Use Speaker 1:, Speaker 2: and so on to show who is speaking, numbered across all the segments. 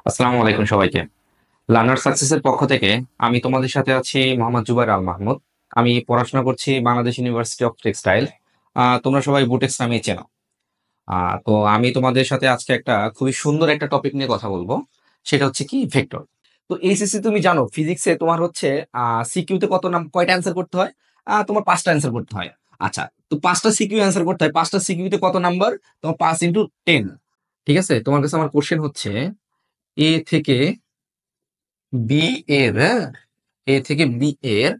Speaker 1: আসসালামু আলাইকুম সবাইকে। লার্নার সাকসেসের পক্ষ থেকে আমি তোমাদের সাথে আছি মোহাম্মদ জুবাইর আল মাহমুদ। আমি পড়াশোনা করছি বাংলাদেশ ইউনিভার্সিটি অফ টেক্সটাইল। তোমরা সবাই বুটেক্স নামে চেনো। তো আমি তোমাদের সাথে আজকে একটা খুবই সুন্দর একটা টপিক নিয়ে কথা বলবো। সেটা হচ্ছে কি ভেক্টর। তো এইচএসসি তুমি জানো ফিজিক্সে তোমার হচ্ছে সিকিউতে কয়টা অ্যান্সার করতে হয়? তোমার পাঁচটা অ্যান্সার করতে হয়। আচ্ছা, তো পাঁচটা সিকিউ অ্যান্সার করতে হয়, পাঁচটা সিকিউতে কত নাম্বার? তোমার 5 × 10। ঠিক আছে, তোমার কাছে আমার কোশ্চেন হচ্ছে এ থেকে বি এর, হ্যাঁ, এ থেকে বি এর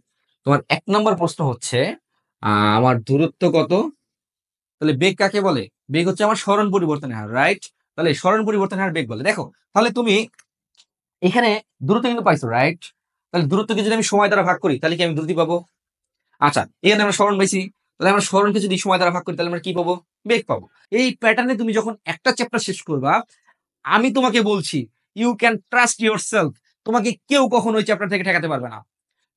Speaker 1: তোমার 1 নম্বর প্রশ্ন হচ্ছে আমার দূরত্ব কত? তাহলে বেগ কাকে বলে? বেগ হচ্ছে আমার সরণ পরিবর্তনের হার, রাইট? তাহলে সরণ পরিবর্তনের হার বেগ বলে। দেখো, তাহলে তুমি এখানে দূরত্ব কিন্তু পাইছো, রাইট? তাহলে দূরত্বকে যদি আমি সময় দ্বারা ভাগ করি তাহলে কি আমি দ্রুতি পাবো? আচ্ছা, এখানে আমরা সরণ পাইছি, তাহলে আমরা সরণকে যদি সময় দ্বারা ভাগ করি তাহলে আমরা কি পাবো? বেগ পাবো। এই প্যাটার্নে তুমি যখন একটা চ্যাপ্টার শেষ করবা, আমি তোমাকে বলছি, you can trust yourself. তোমাকে কেউ কখনো ওই চ্যাপ্টার থেকে ঠেকাতে পারবে না।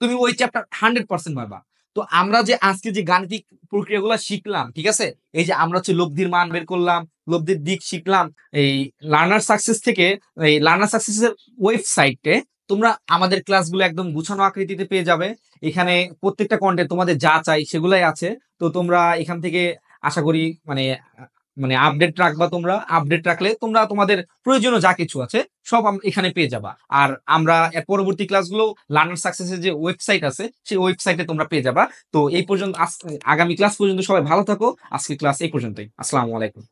Speaker 1: তুমি ওই চ্যাপ্টার 100% পারবা। তো আমরা যে আজকে যে গাণিতিক প্রক্রিয়াগুলো শিখলাম, ঠিক আছে, এই যে আমরা হচ্ছে লব্ধির মান বের করলাম, লব্ধির দিক শিখলাম, এই লার্নার সাকসেস থেকে, এই লার্নার সাকসেসের ওয়েবসাইটে তোমরা আমাদের ক্লাসগুলো একদম গুছানো আকৃতিতে পেয়ে যাবে। এখানে প্রত্যেকটা কন্টেন্ট তোমাদের যা চাই সেগুলাই আছে। তো তোমরা এখান থেকে আশা করি মানে মানে আপডেট রাখবা। তোমরা আপডেট রাখলে তোমরা তোমাদের প্রয়োজনীয় যা কিছু আছে সব এখানে পেয়ে যাবা। আর আমরা এর পরবর্তী ক্লাসগুলো লার্নার সাকসেসের যে ওয়েবসাইট আছে সেই ওয়েবসাইটে তোমরা পেয়ে যাবা। তো এই পর্যন্ত আগামী ক্লাস পর্যন্ত সবাই ভালো থাকো। আজকে ক্লাস এই পর্যন্তই। আসসালামু আলাইকুম।